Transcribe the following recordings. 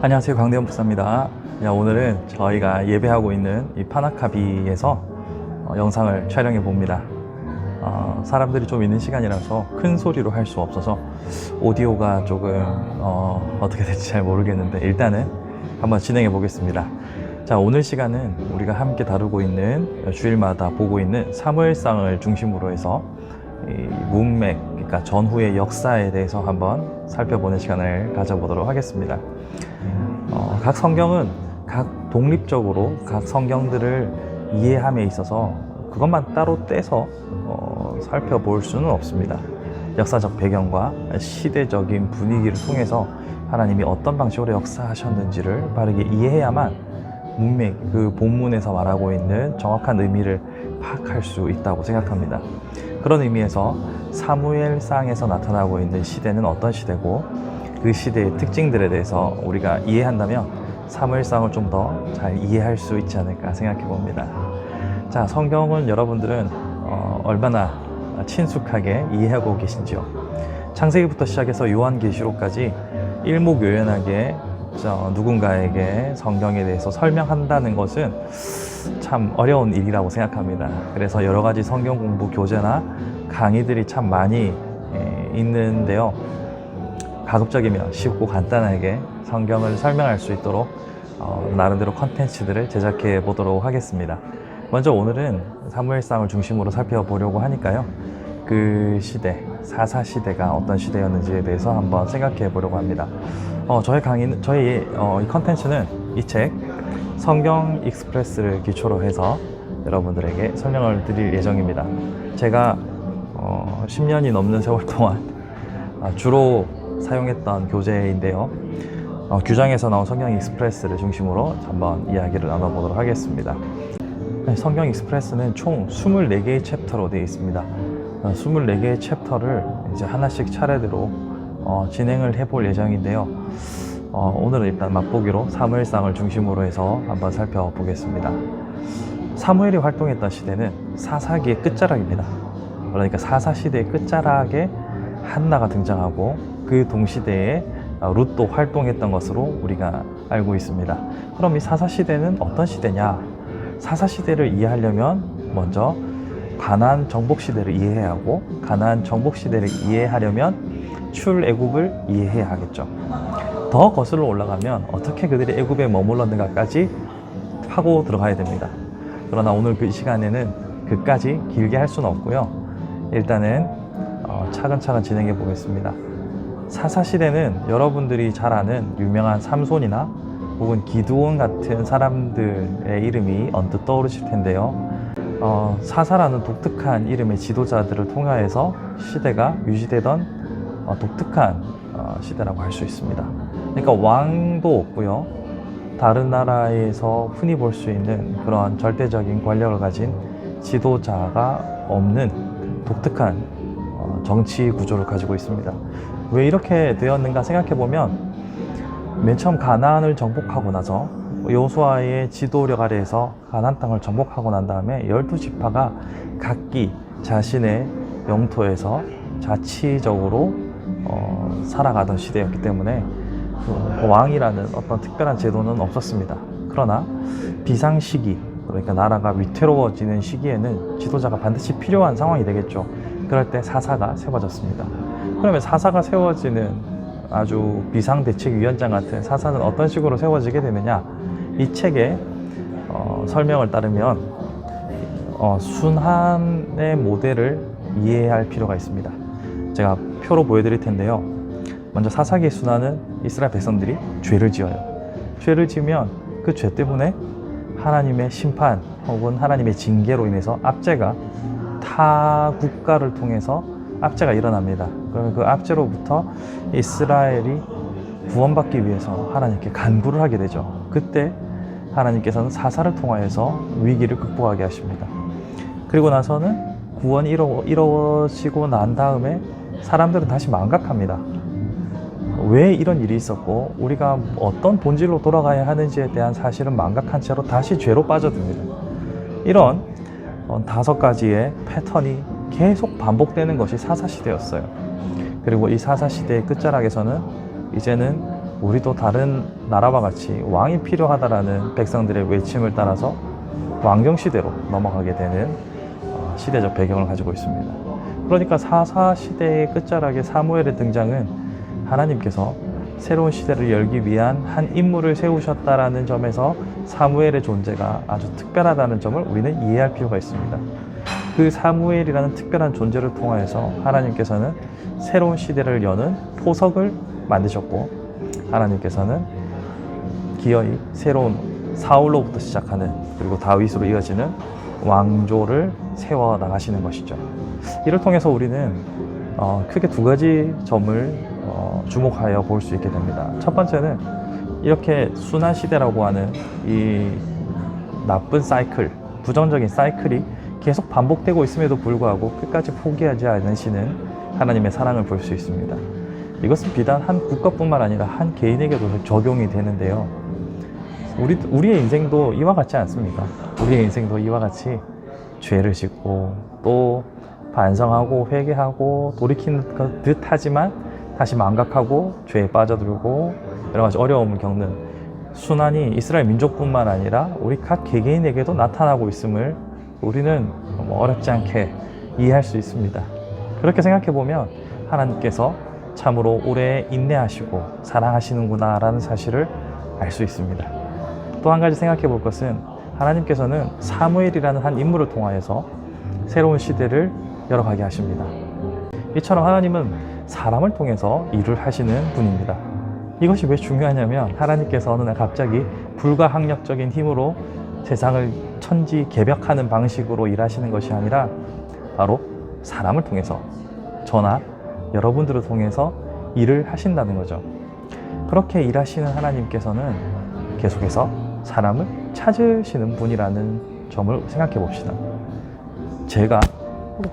안녕하세요, 강대현 목사입니다. 오늘은 저희가 예배하고 있는 이 파나카비에서 영상을 촬영해 봅니다. 사람들이 좀 있는 시간이라서 큰 소리로 할 수 없어서 오디오가 조금 어떻게 될지 잘 모르겠는데 일단은 한번 진행해 보겠습니다. 자, 오늘 시간은 우리가 함께 다루고 있는 주일마다 보고 있는 사무엘상을 중심으로 해서 이 문맥, 그러니까 전후의 역사에 대해서 한번 살펴보는 시간을 가져보도록 하겠습니다. 각 성경은 각 독립적으로 각 성경들을 이해함에 있어서 그것만 따로 떼서 살펴볼 수는 없습니다. 역사적 배경과 시대적인 분위기를 통해서 하나님이 어떤 방식으로 역사하셨는지를 바르게 이해해야만 문맥, 그 본문에서 말하고 있는 정확한 의미를 파악할 수 있다고 생각합니다. 그런 의미에서 사무엘상에서 나타나고 있는 시대는 어떤 시대고 그 시대의 특징들에 대해서 우리가 이해한다면 사무엘상을 좀 더 잘 이해할 수 있지 않을까 생각해 봅니다. 자, 성경은 여러분들은 얼마나 친숙하게 이해하고 계신지요? 창세기부터 시작해서 요한계시록까지 일목요연하게 누군가에게 성경에 대해서 설명한다는 것은 참 어려운 일이라고 생각합니다. 그래서 여러 가지 성경 공부 교재나 강의들이 참 많이 있는데요. 가급적이면 쉽고 간단하게 성경을 설명할 수 있도록 나름대로 컨텐츠들을 제작해 보도록 하겠습니다. 먼저 오늘은 사무엘상을 중심으로 살펴보려고 하니까요. 그 시대, 사사시대가 어떤 시대였는지에 대해서 한번 생각해 보려고 합니다. 저희 이 컨텐츠는 이 책 성경 익스프레스를 기초로 해서 여러분들에게 설명을 드릴 예정입니다. 제가 10년이 넘는 세월 동안 주로 사용했던 교재인데요. 규장에서 나온 성경 익스프레스를 중심으로 한번 이야기를 나눠보도록 하겠습니다. 성경 익스프레스는 총 24개의 챕터로 되어 있습니다. 24개의 챕터를 이제 하나씩 차례대로 진행을 해볼 예정인데요. 오늘은 일단 맛보기로 사무엘상을 중심으로 해서 한번 살펴보겠습니다. 사무엘이 활동했던 시대는 사사기의 끝자락입니다. 그러니까 사사시대의 끝자락에 한나가 등장하고 그 동시대에 룻도 활동했던 것으로 우리가 알고 있습니다. 그럼 이 사사시대는 어떤 시대냐? 사사시대를 이해하려면 먼저 가나안 정복시대를 이해해야 하고, 가나안 정복시대를 이해하려면 출애굽을 이해해야 하겠죠. 더 거슬러 올라가면 어떻게 그들이 애굽에 머물렀는가까지 하고 들어가야 됩니다. 그러나 오늘 그 시간에는 그까지 길게 할 수는 없고요. 일단은 차근차근 진행해 보겠습니다. 사사시대는 여러분들이 잘 아는 유명한 삼손이나 혹은 기드온 같은 사람들의 이름이 언뜻 떠오르실 텐데요. 사사라는 독특한 이름의 지도자들을 통하여서 시대가 유지되던 독특한 시대라고 할 수 있습니다. 그러니까 왕도 없고요. 다른 나라에서 흔히 볼 수 있는 그런 절대적인 권력을 가진 지도자가 없는 독특한 정치 구조를 가지고 있습니다. 왜 이렇게 되었는가 생각해 보면 맨 처음 가나안을 정복하고 나서 여호수아의 지도력 아래에서 가나안 땅을 정복하고 난 다음에 12지파가 각기 자신의 영토에서 자치적으로 살아가던 시대였기 때문에 왕이라는 어떤 특별한 제도는 없었습니다. 그러나 비상시기, 그러니까 나라가 위태로워지는 시기에는 지도자가 반드시 필요한 상황이 되겠죠. 그럴 때 사사가 세워졌습니다. 그러면 사사가 세워지는 아주 비상대책위원장 같은 사사는 어떤 식으로 세워지게 되느냐? 이 책의 설명을 따르면 순환의 모델을 이해할 필요가 있습니다. 제가 표로 보여드릴 텐데요. 먼저 사사기의 순환은 이스라엘 백성들이 죄를 지어요. 죄를 지으면 그 죄 때문에 하나님의 심판 혹은 하나님의 징계로 인해서 압제가 타 국가를 통해서 압제가 일어납니다. 그러면 그 압제로부터 이스라엘이 구원받기 위해서 하나님께 간구를 하게 되죠. 그때 하나님께서는 사사를 통하여서 위기를 극복하게 하십니다. 그리고 나서는 구원이 이루어지고 난 다음에 사람들은 다시 망각합니다. 왜 이런 일이 있었고 우리가 어떤 본질로 돌아가야 하는지에 대한 사실은 망각한 채로 다시 죄로 빠져듭니다. 이런 5가지의 패턴이 계속 반복되는 것이 사사시대였어요. 그리고 이 사사시대의 끝자락에서는 이제는 우리도 다른 나라와 같이 왕이 필요하다라는 백성들의 외침을 따라서 왕정 시대로 넘어가게 되는 시대적 배경을 가지고 있습니다. 그러니까 사사 시대의 끝자락에 사무엘의 등장은 하나님께서 새로운 시대를 열기 위한 한 인물을 세우셨다라는 점에서 사무엘의 존재가 아주 특별하다는 점을 우리는 이해할 필요가 있습니다. 그 사무엘이라는 특별한 존재를 통하여서 하나님께서는 새로운 시대를 여는 포석을 만드셨고, 하나님께서는 기어이 새로운 사울로부터 시작하는, 그리고 다윗으로 이어지는 왕조를 세워 나가시는 것이죠. 이를 통해서 우리는 크게 두 가지 점을 주목하여 볼 수 있게 됩니다. 첫 번째는 이렇게 순환 시대라고 하는 이 나쁜 사이클, 부정적인 사이클이 계속 반복되고 있음에도 불구하고 끝까지 포기하지 않으시는 하나님의 사랑을 볼 수 있습니다. 이것은 비단 한 국가뿐만 아니라 한 개인에게도 적용이 되는데요. 우리의 인생도 이와 같지 않습니까? 우리의 인생도 이와 같이 죄를 짓고 또 반성하고 회개하고 돌이키는 듯 하지만 다시 망각하고 죄에 빠져들고 여러 가지 어려움을 겪는 순환이 이스라엘 민족뿐만 아니라 우리 각 개개인에게도 나타나고 있음을 우리는 어렵지 않게 이해할 수 있습니다. 그렇게 생각해 보면 하나님께서 참으로 오래 인내하시고 사랑하시는구나 라는 사실을 알 수 있습니다. 또 한 가지 생각해 볼 것은 하나님께서는 사무엘이라는 한 인물을 통하여서 새로운 시대를 열어가게 하십니다. 이처럼 하나님은 사람을 통해서 일을 하시는 분입니다. 이것이 왜 중요하냐면 하나님께서 어느 날 갑자기 불가항력적인 힘으로 세상을 천지개벽하는 방식으로 일하시는 것이 아니라 바로 사람을 통해서, 저나 여러분들을 통해서 일을 하신다는 거죠. 그렇게 일하시는 하나님께서는 계속해서 사람을 찾으시는 분이라는 점을 생각해 봅시다. 제가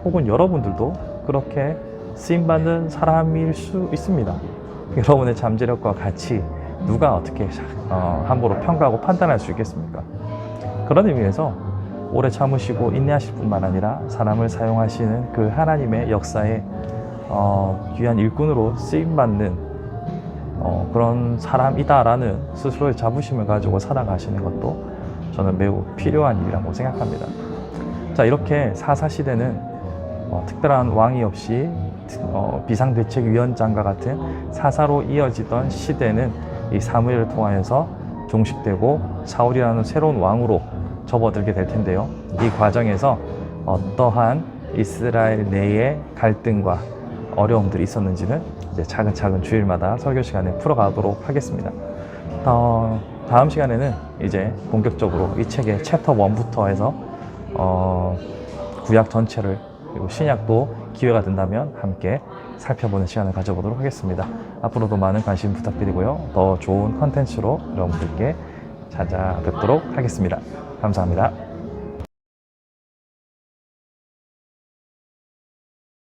혹은 여러분들도 그렇게 쓰임받는 사람일 수 있습니다. 여러분의 잠재력과 같이 누가 어떻게 함부로 평가하고 판단할 수 있겠습니까? 그런 의미에서 오래 참으시고 인내하실 뿐만 아니라 사람을 사용하시는 그 하나님의 역사에 귀한 일꾼으로 쓰임받는 그런 사람이다라는 스스로의 자부심을 가지고 살아가시는 것도 저는 매우 필요한 일이라고 생각합니다. 자, 이렇게 사사시대는 특별한 왕이 없이 비상대책위원장과 같은 사사로 이어지던 시대는 이 사무엘을 통하여서 종식되고 사울이라는 새로운 왕으로 접어들게 될 텐데요. 이 과정에서 어떠한 이스라엘 내의 갈등과 어려움들이 있었는지는 이제 차근차근 주일마다 설교 시간에 풀어가도록 하겠습니다. 다음 시간에는 이제 본격적으로 이 책의 챕터 1부터 해서 구약 전체를, 그리고 신약도 기회가 된다면 함께 살펴보는 시간을 가져보도록 하겠습니다. 앞으로도 많은 관심 부탁드리고요. 더 좋은 컨텐츠로 여러분들께 찾아뵙도록 하겠습니다. 감사합니다.